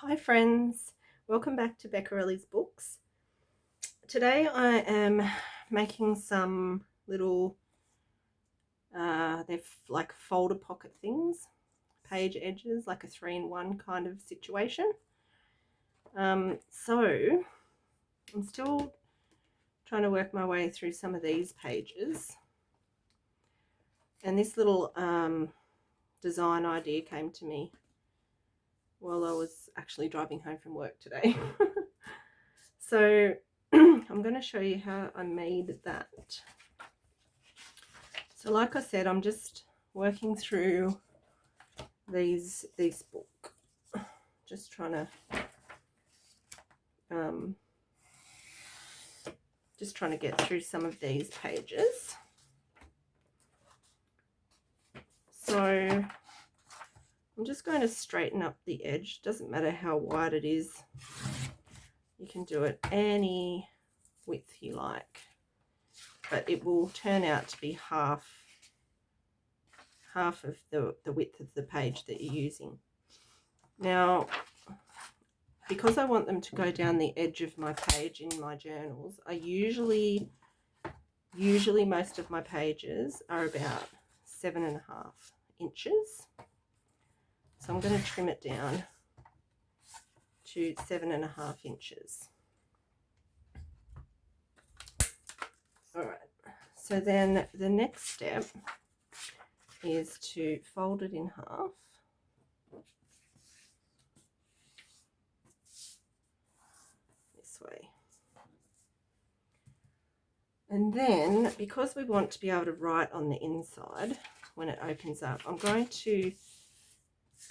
Hi friends, welcome back to Beccarelli's Books. Today I am making some little, they're like folder pocket things, page edges, like a 3-in-1 kind of situation. So I'm still trying to work my way through some of these pages. And this little design idea came to me while I was actually driving home from work today. So I'm going to show you how I made that. So like I said, I'm just working through this book, just trying to get through some of these pages. So I'm just going to straighten up the edge. Doesn't matter how wide it is, you can do it any width you like, but it will turn out to be half of the width of the page that you're using. Now, because I want them to go down the edge of my page in my journals, I usually most of my pages are about 7.5 inches. So I'm going to trim it down to 7.5 inches. All right. So then the next step is to fold it in half. This way. And then, because we want to be able to write on the inside when it opens up, I'm going to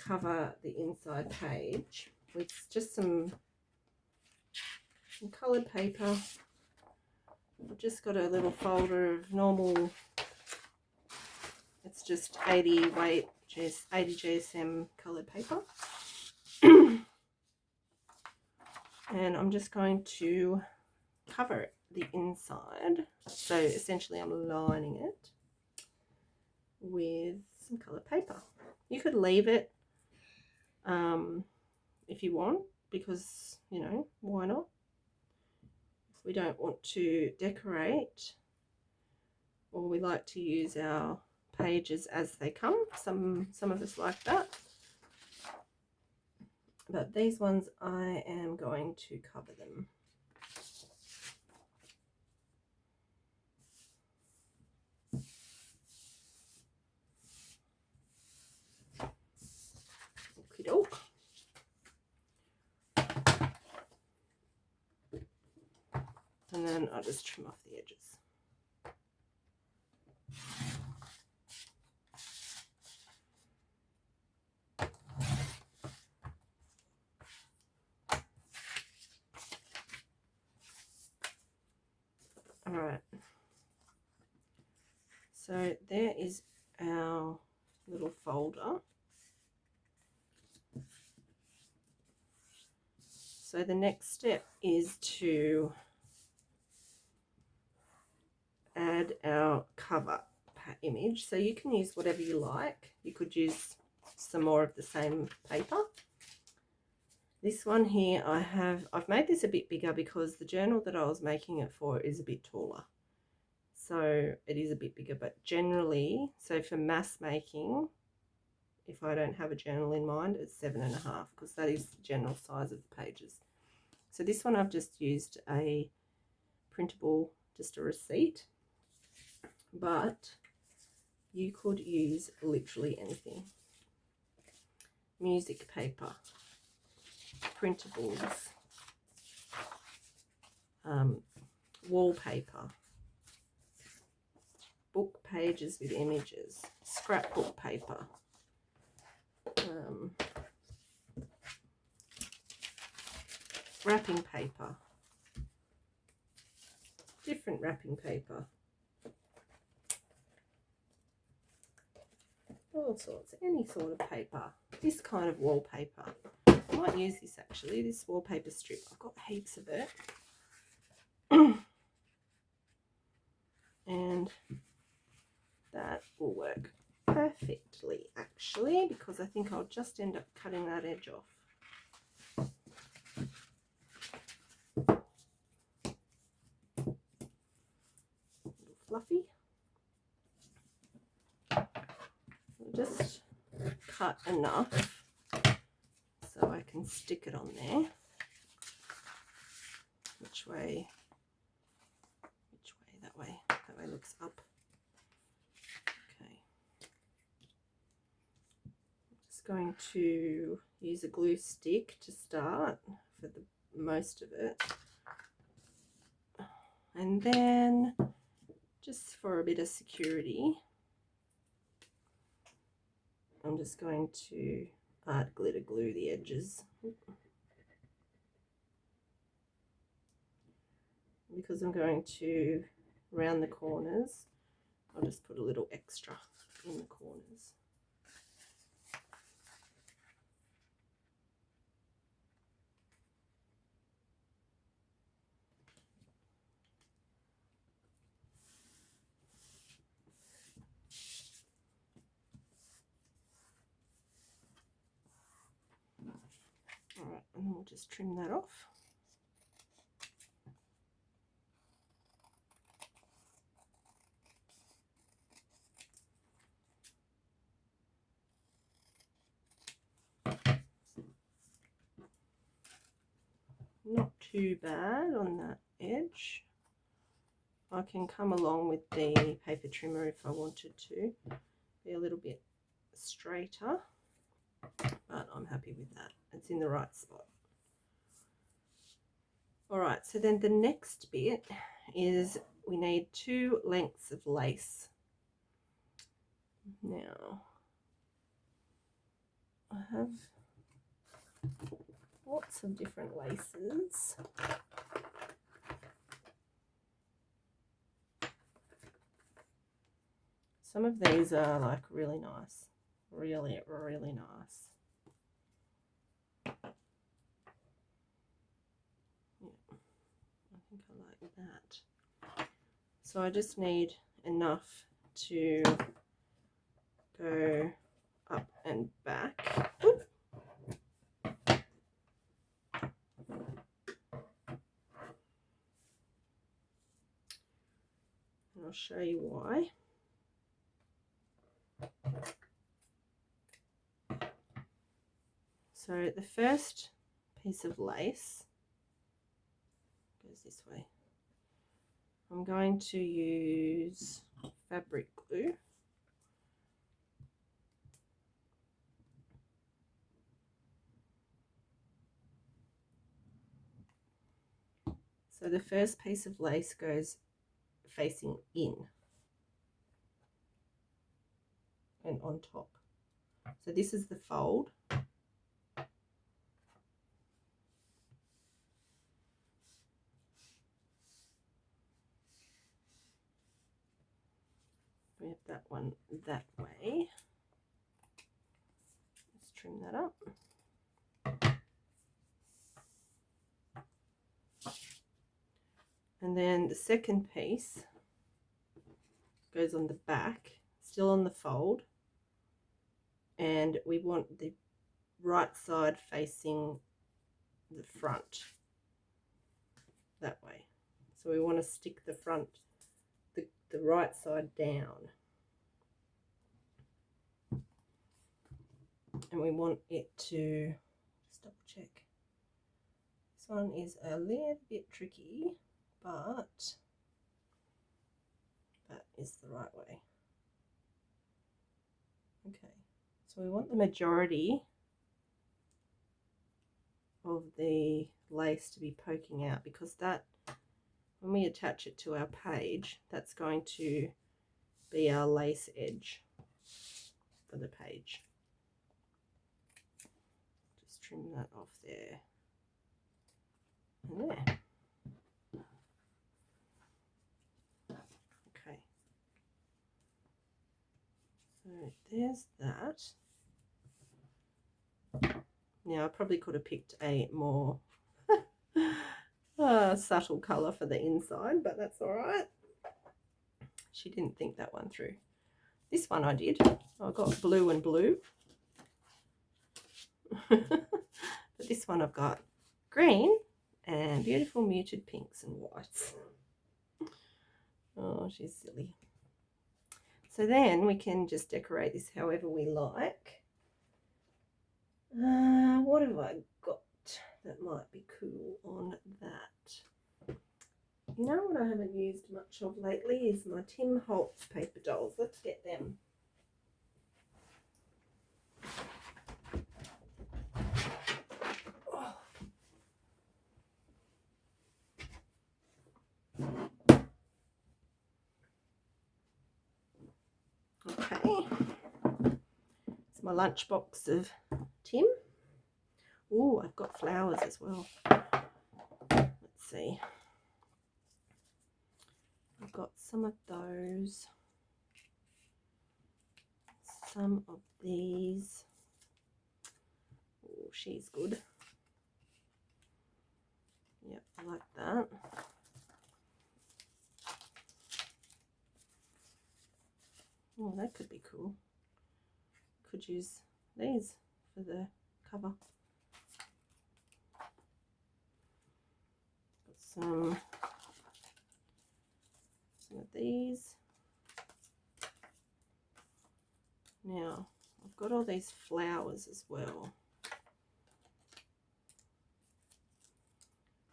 cover the inside page with just some coloured paper. I've just got a little folder of normal, it's just 80 weight, 80 GSM coloured paper. And I'm just going to cover the inside. So essentially I'm lining it with some coloured paper. You could leave it if you want, because, you know, why not? If we don't want to decorate, or we like to use our pages as they come, some of us like that. But these ones I am going to cover them. Okey-doke. And then I'll just trim off the edges. All right. So there is our little folder. So the next step is to add our cover image. So you can use whatever you like. You could use some more of the same paper. This one here, I've made this a bit bigger because the journal that I was making it for is a bit taller. So it is a bit bigger, but generally, so for mass making, if I don't have a journal in mind, it's 7.5, because that is the general size of the pages. So this one I've just used a printable, just a receipt, but you could use literally anything. Music paper, printables, wallpaper, book pages with images, scrapbook paper, wrapping paper, different wrapping paper, all sorts, any sort of paper, this kind of wallpaper. I might use this actually, this wallpaper strip. I've got heaps of it. And that will work perfectly actually, because I think I'll just end up cutting that edge off. Fluffy. Just cut enough so I can stick it on there. Which way? That way. That way looks up. Okay. I'm just going to use a glue stick to start for the most of it. And then, just for a bit of security, I'm just going to art glitter glue the edges. Because I'm going to round the corners, I'll just put a little extra in the corners. All right, and then we'll just trim that off. Not too bad on that edge. I can come along with the paper trimmer if I wanted to. Be a little bit straighter, but I'm happy with that. It's in the right spot. All right, so then the next bit is we need 2 lengths of lace. Now, I have lots of different laces. Some of these are like really nice, really, really nice. Yeah, I think I like that. So I just need enough to go up and back. Oop. And I'll show you why. So the first piece of lace goes this way. I'm going to use fabric glue. So the first piece of lace goes facing in and on top. So this is the fold. We have that one that way. Let's trim that up. And then the second piece goes on the back, still on the fold, and we want the right side facing the front that way. So we want to stick the front, the right side down. And we want it to, just double check. This one is a little bit tricky, but that is the right way. Okay, so we want the majority of the lace to be poking out, because that, when we attach it to our page, that's going to be our lace edge for the page. Just trim that off there and there. Okay, so there's that. Now I probably could have picked a more subtle colour for the inside, but that's all right. She didn't think that one through. This one I did. I got blue and blue. But this one I've got green and beautiful muted pinks and whites. Oh, she's silly. So then we can just decorate this however we like. What have I got that might be cool on that? You know what I haven't used much of lately is my Tim Holtz paper dolls. Let's get them. Oh. Okay. It's my lunchbox of Tim. Oh, I've got flowers as well. Let's see. I've got some of those. Some of these. Oh, she's good. Yep, I like that. Oh, that could be cool. Could use these for the cover. Got some of these. Now, I've got all these flowers as well.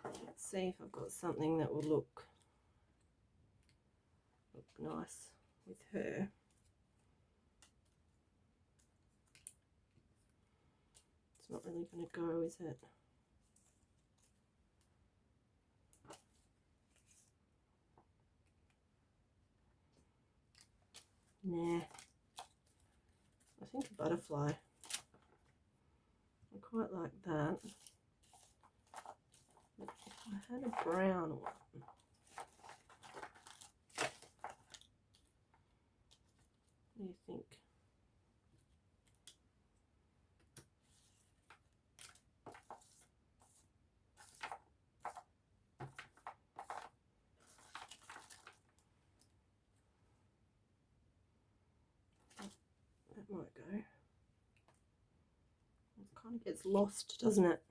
Let's see if I've got something that will look nice with her. It's not really going to go, is it? Nah. I think a butterfly. I quite like that. If I had a brown one. What do you think? That might go. It kind of gets lost, doesn't it?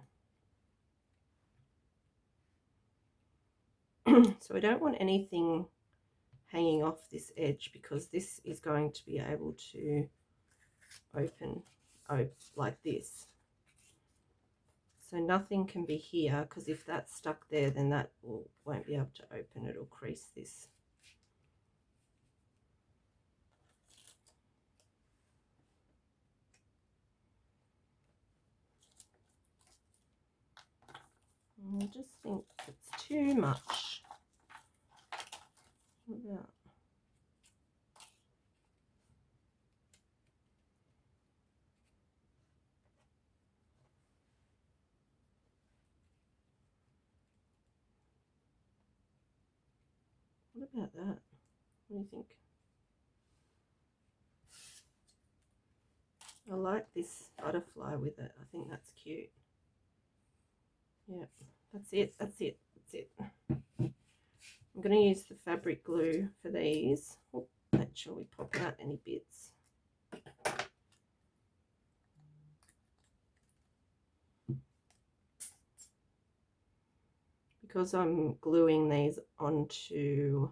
So I don't want anything hanging off this edge because this is going to be able to open like this. So nothing can be here because if that's stuck there, then that won't be able to open. It'll crease this. I just think it's too much. What about? What about that? What do you think? I like this butterfly with it. I think that's cute. Yeah, that's it. That's it. That's it. I'm going to use the fabric glue for these. Oh, make sure we pop out any bits. Because I'm gluing these onto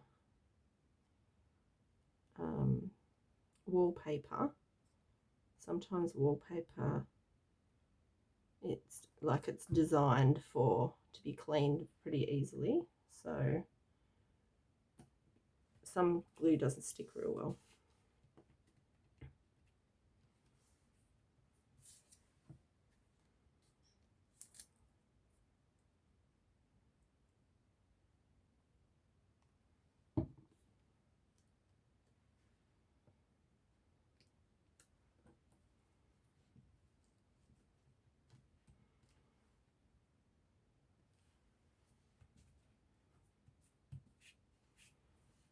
wallpaper, sometimes wallpaper, it's like it's designed to be cleaned pretty easily, so some glue doesn't stick real well.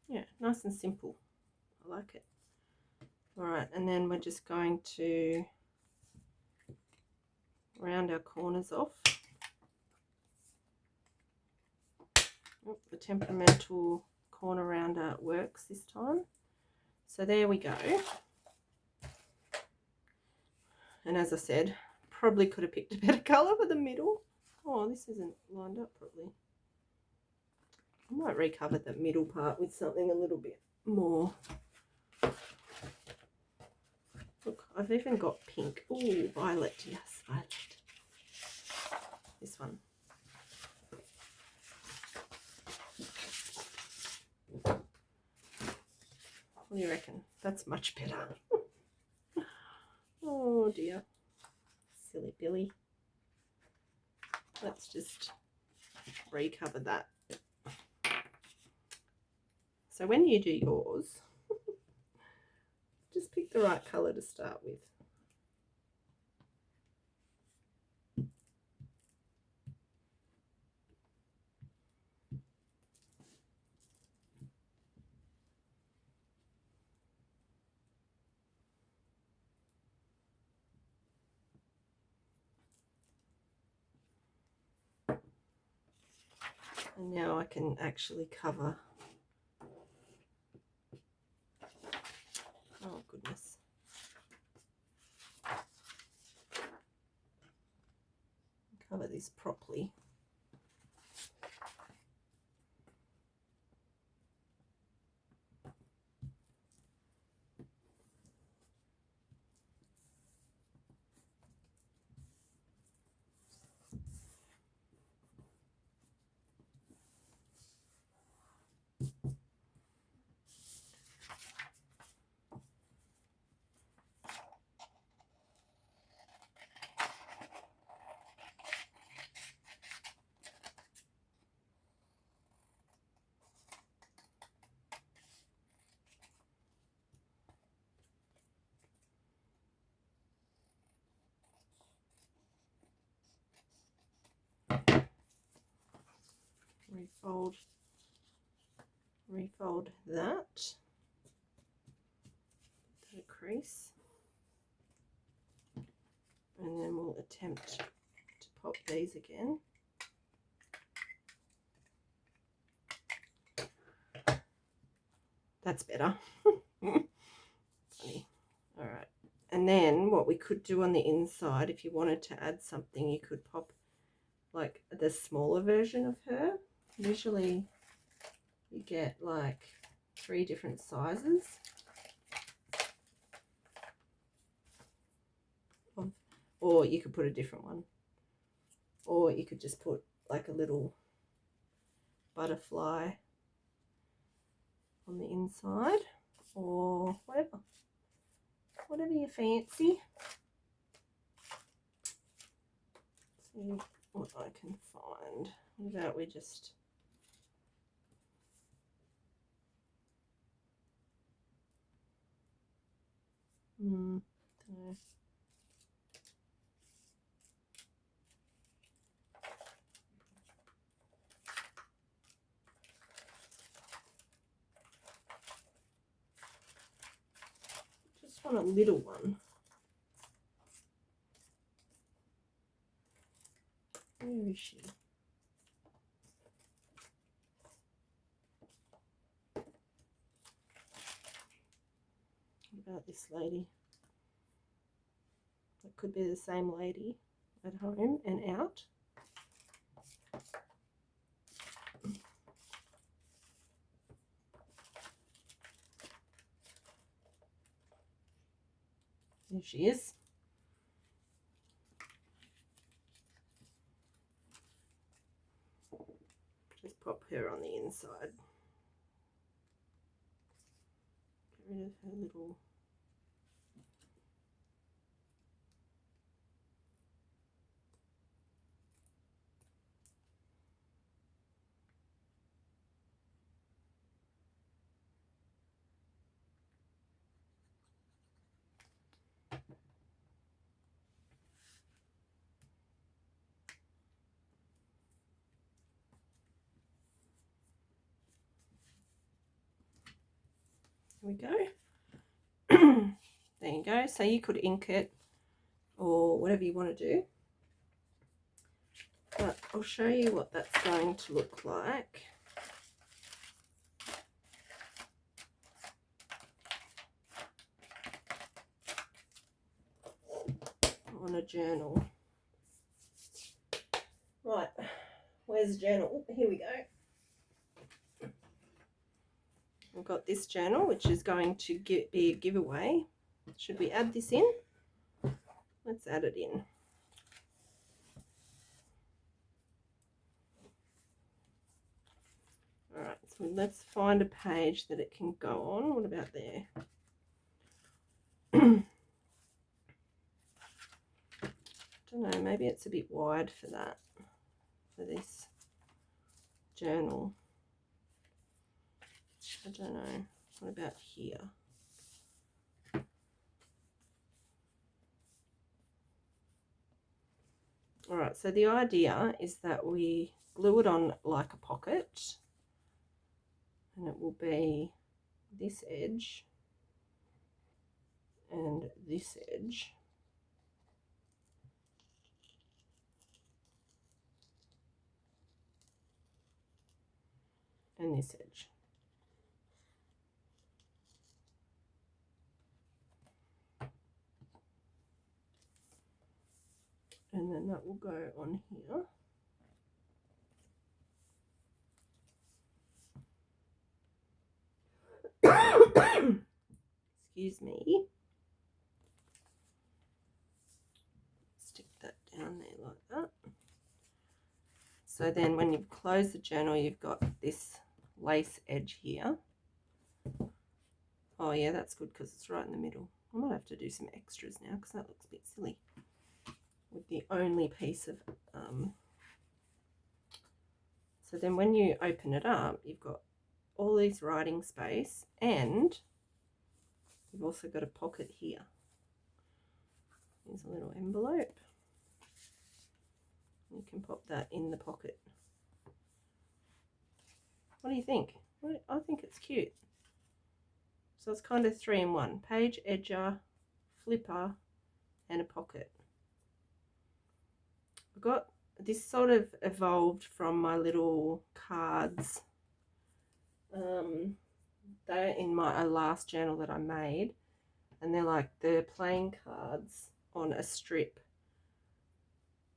Yeah, nice and simple. I like it. All right, and then we're just going to round our corners off. Oh, the temperamental corner rounder works this time. So there we go. And as I said, probably could have picked a better colour for the middle. Oh, this isn't lined up properly. I might recover the middle part with something a little bit more. Look, I've even got pink. Oh, violet, yes, violet. This one. What do you reckon? That's much better. Oh dear. Silly Billy. Let's just recover that. So when you do yours, just pick the right colour to start with. And now I can actually cover. Oh goodness. Cover this properly. Refold that. Put a crease. And then we'll attempt to pop these again. That's better. Funny. All right. And then what we could do on the inside, if you wanted to add something, you could pop like the smaller version of her. Usually you get like 3 different sizes. Or you could put a different one. Or you could just put like a little butterfly on the inside, or whatever you fancy. See what I can find. What about we just don't know. Just want a little one. Where is she? What about this lady? It could be the same lady at home and out. There she is. Just pop her on the inside. Get rid of her little There we go. There you go. So you could ink it or whatever you want to do. But I'll show you what that's going to look like. On a journal. Right, Where's the journal? Here we go. I've got this journal, which is going to be a giveaway. Should we add this in? Let's add it in. All right, so let's find a page that it can go on. What about there? I don't know, maybe it's a bit wide for that, for this journal. I don't know. What about here? All right, so the idea is that we glue it on like a pocket, and it will be this edge and this edge. And this edge. And then that will go on here. Excuse me. Stick that down there like that. So then when you close the journal, you've got this lace edge here. Oh yeah, that's good because it's right in the middle. I might have to do some extras now because that looks a bit silly with the only piece of so then when you open it up, you've got all these writing space, and you've also got a pocket here. Here's a little envelope. You can pop that in the pocket. What do you think? I think it's cute. So it's kind of 3 in 1. Page edger, flipper, and a pocket. I've got this sort of evolved from my little cards. They're in my last journal that I made, and they're like the playing cards on a strip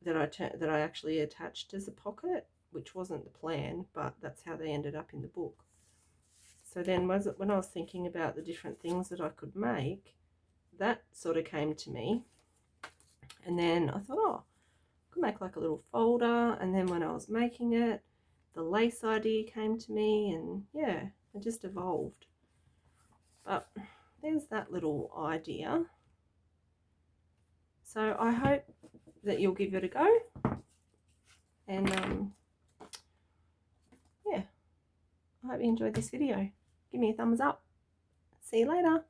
that I actually attached as a pocket, which wasn't the plan, but that's how they ended up in the book. So then when I was thinking about the different things that I could make, that sort of came to me, and then I thought, oh, I could make like a little folder. And then when I was making it, the lace idea came to me, and yeah, it just evolved. But there's that little idea. So I hope that you'll give it a go, and yeah, I hope you enjoyed this video. Give me a thumbs up. See you later.